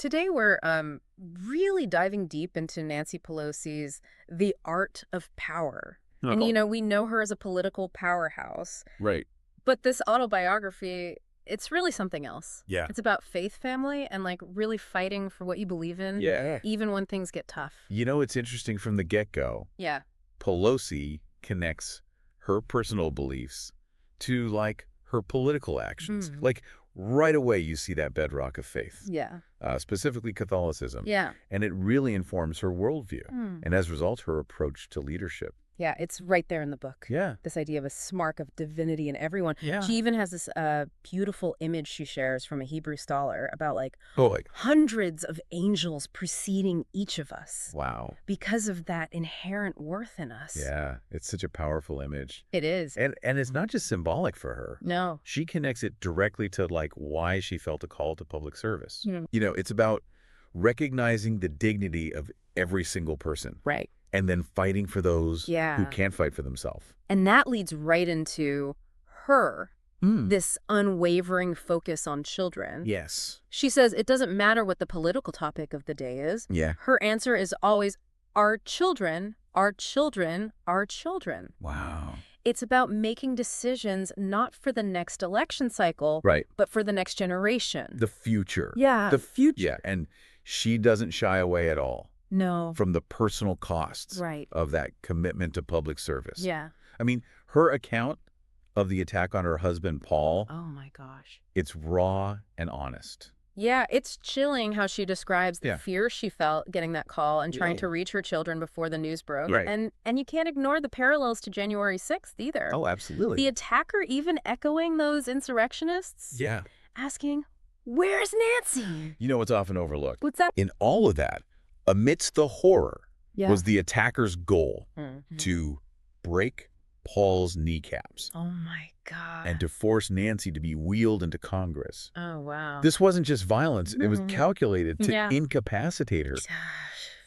Today we're really diving deep into Nancy Pelosi's The Art of Power. And, Oh, we know her as a political powerhouse, right. but this autobiography, it's really something else. Yeah. It's about faith, family, and like really fighting for what you believe in, Yeah. even when things get tough. It's interesting from the get-go. Yeah. Pelosi connects her personal beliefs to, her political actions. Mm. Right away you see that bedrock of faith, Yeah. specifically Catholicism. Yeah. And it really informs her worldview. Mm. And as a result, her approach to leadership. Yeah, it's right there in the book. Yeah. This idea of a spark of divinity in everyone. Yeah. She even has this beautiful image she shares from a Hebrew scholar about Oh, hundreds of angels preceding each of us wow. because of that inherent worth in us. Yeah. It's such a powerful image. It is. And it's not just symbolic for her. No. She connects it directly to why she felt a call to public service. Mm. It's about recognizing the dignity of every single person. Right. And then fighting for those Yeah. who can't fight for themselves. And that leads right into her, this unwavering focus on children. Yes. She says it doesn't matter what the political topic of the day is. Yeah. Her answer is always, our children, our children, our children. Wow. It's about making decisions not for the next election cycle, Right. but for the next generation. The future. Yeah, The future. Yeah. And she doesn't shy away at all No. from the personal costs Right. of that commitment to public service. Yeah. I mean, her account of the attack on her husband, Paul, Oh, my gosh. it's raw and honest. Yeah, it's chilling how she describes the Yeah. fear she felt getting that call and trying Yeah. to reach her children before the news broke. Right. And you can't ignore the parallels to January 6th either. Oh, absolutely. The attacker even echoing those insurrectionists, Yeah. asking, where's Nancy? What's often overlooked? What's that? In all of that, amidst the horror, Yeah. was the attacker's goal Mhm. to break Paul's kneecaps Oh, my God. and to force Nancy to be wheeled into Congress. Oh, wow. This wasn't just violence. It was Mhm. calculated to Yeah. incapacitate her,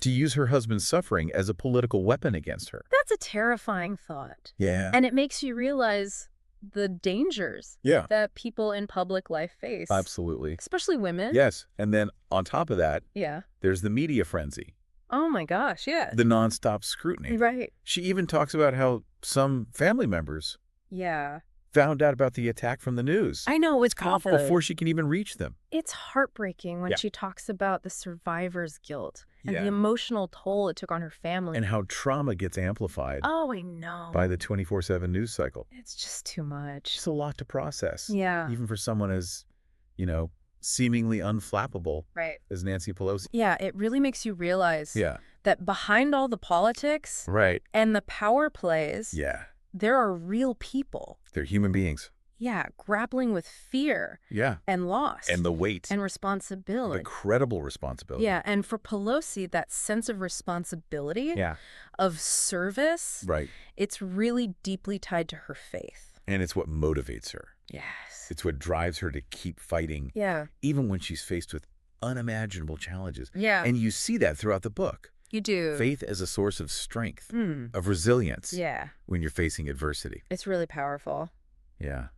to use her husband's suffering as a political weapon against her. That's a terrifying thought. Yeah. And it makes you realize the dangers Yeah. that people in public life face. Absolutely. Especially women. Yes. And then on top of that, Yeah. there's the media frenzy, Oh, my gosh, yeah. the nonstop scrutiny. Right. She even talks about how some family members Yeah. found out about the attack from the news I know, it's awful. before she can even reach them. It's heartbreaking when Yeah. she talks about the survivor's guilt and Yeah. the emotional toll it took on her family. And how trauma gets amplified Oh, I know. by the 24/7 news cycle. It's just too much. It's a lot to process. Yeah. Even for someone as, seemingly unflappable Right. as Nancy Pelosi. Yeah, it really makes you realize Yeah. that behind all the politics Right. and the power plays, Yeah. there are real people. They're human beings. Yeah, grappling with fear Yeah. and loss And the weight. and The responsibility. credible responsibility. Yeah, and for Pelosi, that sense of responsibility, Yeah. of service, Right. it's really deeply tied to her faith. And it's what motivates her. Yes. It's what drives her to keep fighting, Yeah. even when she's faced with unimaginable challenges. Yeah. And you see that throughout the book. You do. Faith as a source of strength, Mm. of resilience Yeah. when you're facing adversity. It's really powerful. Yeah.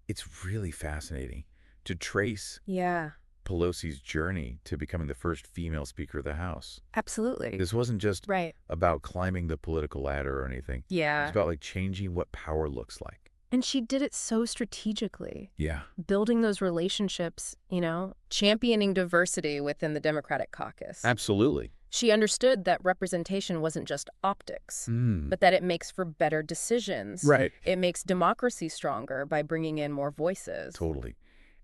It's really fascinating to trace Yeah. Pelosi's journey to becoming the first female Speaker of the House. Absolutely. This wasn't just Right. about climbing the political ladder or anything. Yeah. It's about changing what power looks like. And she did it so strategically, Yeah. building those relationships, championing diversity within the Democratic caucus. Absolutely. She understood that representation wasn't just optics, but that it makes for better decisions. Right. It makes democracy stronger by bringing in more voices. Totally.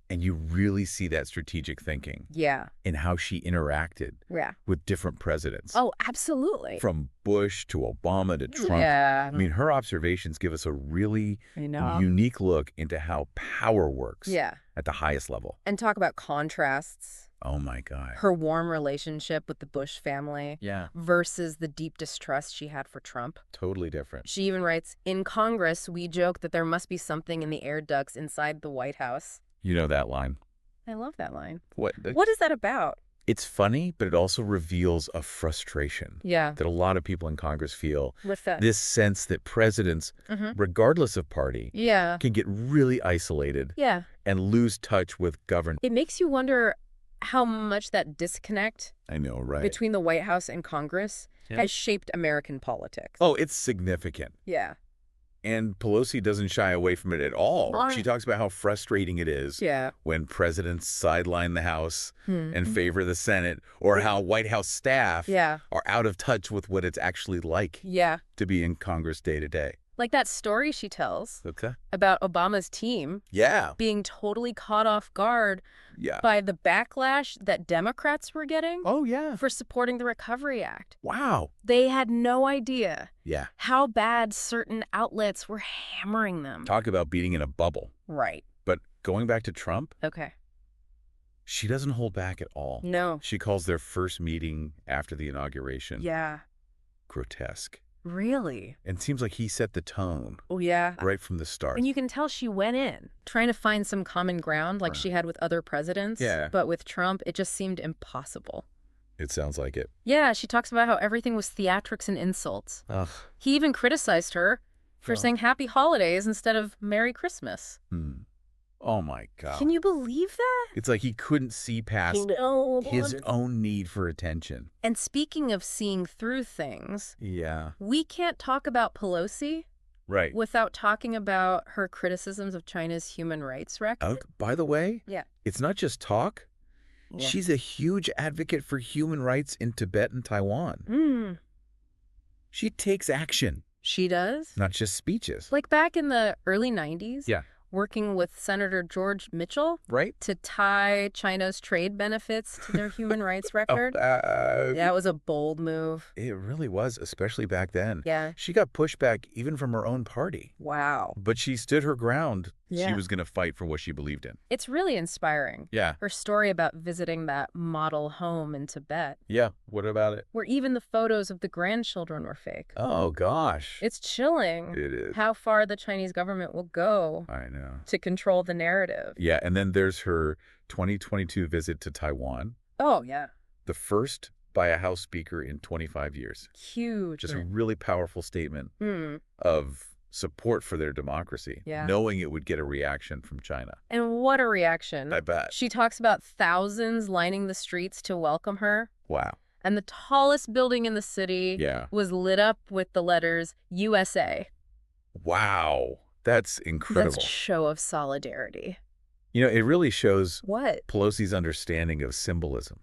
And you really see that strategic thinking Yeah. in how she interacted Yeah. with different presidents. Oh, absolutely. From Bush to Obama to Trump. Yeah. I mean, her observations give us a really I know. unique look into how power works Yeah. at the highest level. And talk about contrasts. Oh, my God. Her warm relationship with the Bush family Yeah. versus the deep distrust she had for Trump. Totally different. She even writes, in Congress, we joke that there must be something in the air ducts inside the White House. You know that line. I love that line. What What is that about? It's funny, but it also reveals a frustration Yeah. that a lot of people in Congress feel. With that. This sense that presidents, Mhm. regardless of party, Yeah. can get really isolated Yeah. and lose touch with government. It makes you wonder how much that disconnect I know, right? between the White House and Congress has shaped American politics. Oh, it's significant. Yeah. And Pelosi doesn't shy away from it at all. Right. She talks about how frustrating it is when presidents sideline the House and favor the Senate, or how White House staff are out of touch with what it's actually like to be in Congress day to day. Like that story she tells Okay. about Obama's team being totally caught off guard by the backlash that Democrats were getting for supporting the Recovery Act. Wow. They had no idea how bad certain outlets were hammering them. Talk about being in a bubble. Right. But going back to Trump, Okay. she doesn't hold back at all. No. She calls their first meeting after the inauguration grotesque. Really? And it seems like he set the tone right from the start. And you can tell she went in trying to find some common ground like she had with other presidents. But with Trump, it just seemed impossible. It sounds like it. Yeah, she talks about how everything was theatrics and insults. Ugh. He even criticized her for saying Happy Holidays instead of Merry Christmas. Oh, my God. Can you believe that? It's like he couldn't see past his own need for attention. And speaking of seeing through things, Yeah. we can't talk about Pelosi Right. without talking about her criticisms of China's human rights record. Oh, by the way, it's not just talk. Yeah. She's a huge advocate for human rights in Tibet and Taiwan. She takes action, She does? not just speeches. Like back in the early 90s, Yeah. working with Senator George Mitchell Right? to tie China's trade benefits to their human rights record. That was a bold move. It really was, especially back then. Yeah. She got pushback even from her own party. Wow. But she stood her ground. Yeah. She was going to fight for what she believed in. It's really inspiring. Yeah. Her story about visiting that model home in Tibet, Yeah. What about it? where even the photos of the grandchildren were fake. Oh, gosh. It's chilling It is. how far the Chinese government will go I know. to control the narrative. Yeah. And then there's her 2022 visit to Taiwan, Oh, yeah. the first by a House Speaker in 25 years. Huge. Just a really powerful statement of support for their democracy, Yeah. knowing it would get a reaction from China. And what a reaction. I bet. She talks about thousands lining the streets to welcome her. Wow. And the tallest building in the city was lit up with the letters USA. Wow. That's incredible. That's a show of solidarity. You know, it really shows What? Pelosi's understanding of symbolism,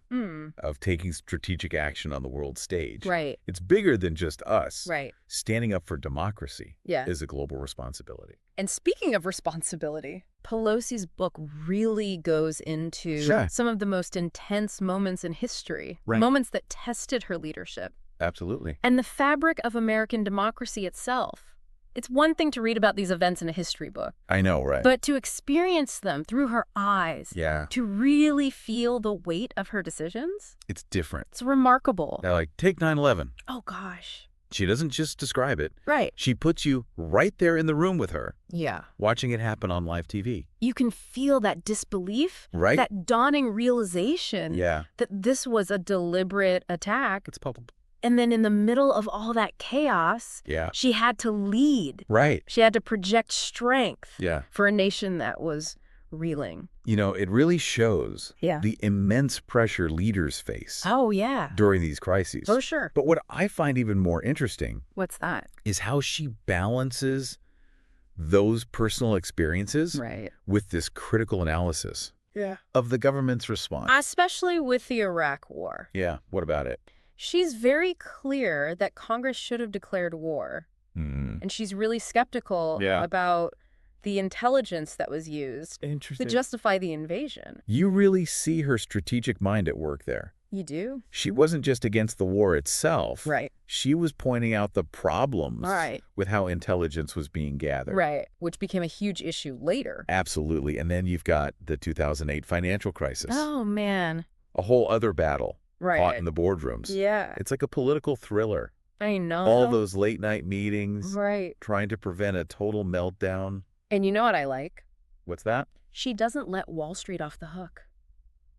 of taking strategic action on the world stage. Right. It's bigger than just us. Right. Standing up for democracy Yeah. is a global responsibility. And speaking of responsibility, Pelosi's book really goes into some of the most intense moments in history, moments that tested her leadership, Absolutely. and the fabric of American democracy itself. It's one thing to read about these events in a history book, I know, right? but to experience them through her eyes, to really feel the weight of her decisions, it's different. it's remarkable. Now, like, take 9/11. Oh, gosh. She doesn't just describe it. Right. She puts you right there in the room with her, Yeah. watching it happen on live TV. You can feel that disbelief, Right? that dawning realization Yeah. that this was a deliberate attack. It's palpable. And then in the middle of all that chaos, Yeah. she had to lead. Right. She had to project strength Yeah. for a nation that was reeling. You know, it really shows the immense pressure leaders face Oh, yeah. during these crises. Oh, sure. But what I find even more interesting What's that? is how she balances those personal experiences Right. with this critical analysis of the government's response. Especially with the Iraq War. Yeah. What about it? She's very clear that Congress should have declared war. And she's really skeptical about the intelligence that was used to justify the invasion. You really see her strategic mind at work there. You do? She wasn't just against the war itself. Right. She was pointing out the problems Right. with how intelligence was being gathered. Right. Which became a huge issue later. Absolutely. And then you've got the 2008 financial crisis. Oh, man. A whole other battle Right. fought in the boardrooms. Yeah. It's like a political thriller. I know. All those late night meetings, Right. trying to prevent a total meltdown. And you know what I like? What's that? She doesn't let Wall Street off the hook.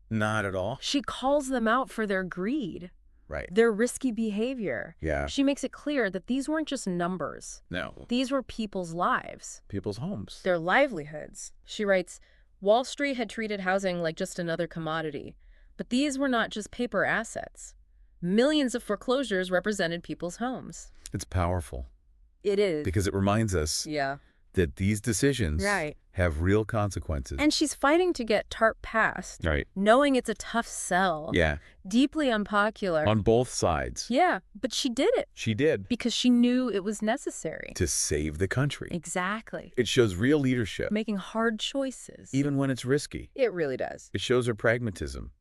Not at all. She calls them out for their greed, Right. their risky behavior. Yeah. She makes it clear that these weren't just numbers. No. These were people's lives, People's homes. their livelihoods. She writes, Wall Street had treated housing like just another commodity, But these were not just paper assets. Millions of foreclosures represented people's homes. It's powerful. It is. Because it reminds us that these decisions have real consequences. And she's fighting to get TARP passed, knowing it's a tough sell. Deeply unpopular. On both sides. Yeah, but she did it. She did. Because she knew it was necessary. To save the country. Exactly. It shows real leadership. Making hard choices. Even when it's risky. It really does. It shows her pragmatism.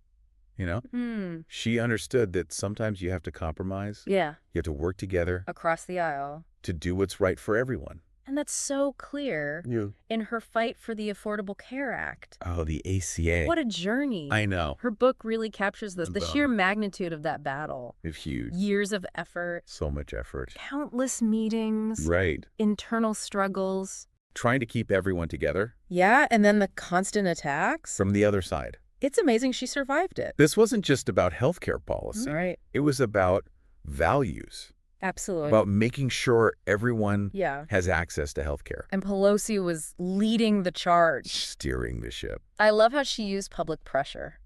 You know? She understood that sometimes you have to compromise. Yeah. You have to work together. Across the aisle. To do what's right for everyone. And that's so clear in her fight for the Affordable Care Act. Oh, the ACA. What a journey. I know. Her book really captures this, the sheer magnitude of that battle. It's huge. Years of effort. So much effort. Countless meetings. Right. Internal struggles. Trying to keep everyone together. Yeah, and then the constant attacks. From the other side. It's amazing she survived it. This wasn't just about healthcare policy. Right. It was about values. Absolutely. About making sure everyone has access to healthcare. And Pelosi was leading the charge. Steering the ship. I love how she used public pressure.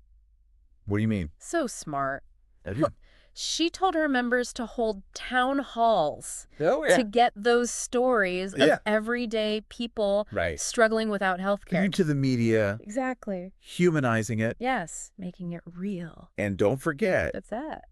What do you mean? So smart. She told her members to hold town halls to get those stories of everyday people struggling without healthcare. Into the media. Exactly. Humanizing it. Yes, making it real. And don't forget. That's that.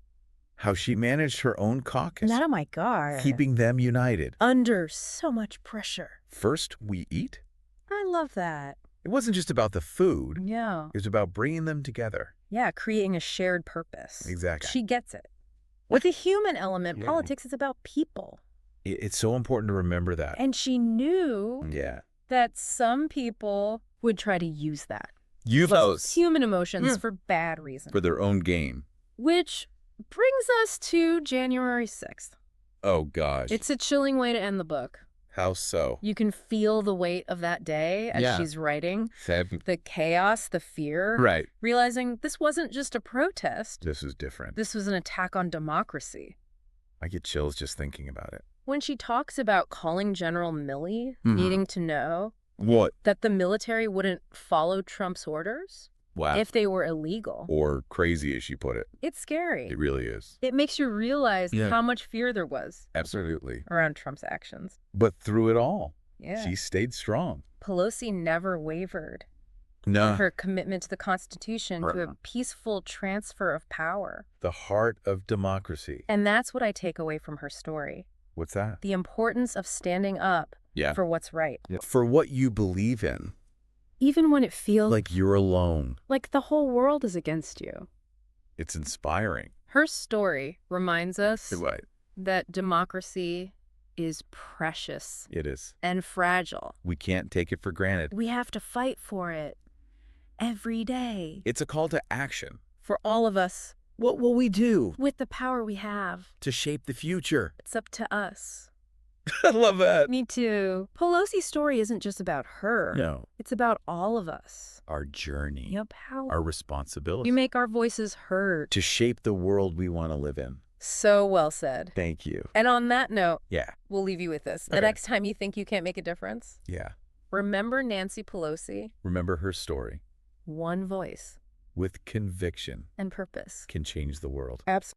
How she managed her own caucus. Oh my God. Keeping them united. Under so much pressure. First we eat. I love that. It wasn't just about the food. Yeah. It was about bringing them together. Yeah, creating a shared purpose. Exactly. She gets it. With the human element, politics is about people. It's so important to remember that. And she knew that some people would try to use that. Use those human emotions for bad reasons. For their own gain. Which brings us to January 6th. Oh, gosh. It's a chilling way to end the book. How so? You can feel the weight of that day as she's writing. The chaos, the fear. Right. Realizing this wasn't just a protest. This was different. This was an attack on democracy. I get chills just thinking about it. When she talks about calling General Milley, needing to know that the military wouldn't follow Trump's orders if they were illegal. Or crazy, as she put it. It's scary. It really is. It makes you realize how much fear there was. Absolutely. Around Trump's actions. But through it all, Yeah. She stayed strong. Pelosi never wavered. No. Her commitment to the Constitution, to a peaceful transfer of power. The heart of democracy. And that's what I take away from her story. What's that? The importance of standing up for what's right. For what you believe in. Even when it feels like you're alone. Like the whole world is against you. It's inspiring. Her story reminds us that democracy is precious. It is. And fragile. We can't take it for granted. We have to fight for it every day. It's a call to action. For all of us. What will we do? With the power we have. To shape the future. It's up to us. I love that. Me too. Pelosi's story isn't just about her. No. It's about all of us. Our journey. Your power. Our responsibility. You make our voices heard. To shape the world we want to live in. So well said. Thank you. And on that note, we'll leave you with this. The next time you think you can't make a difference, remember Nancy Pelosi. Remember her story. One voice. With conviction. And purpose. Can change the world. Absolutely.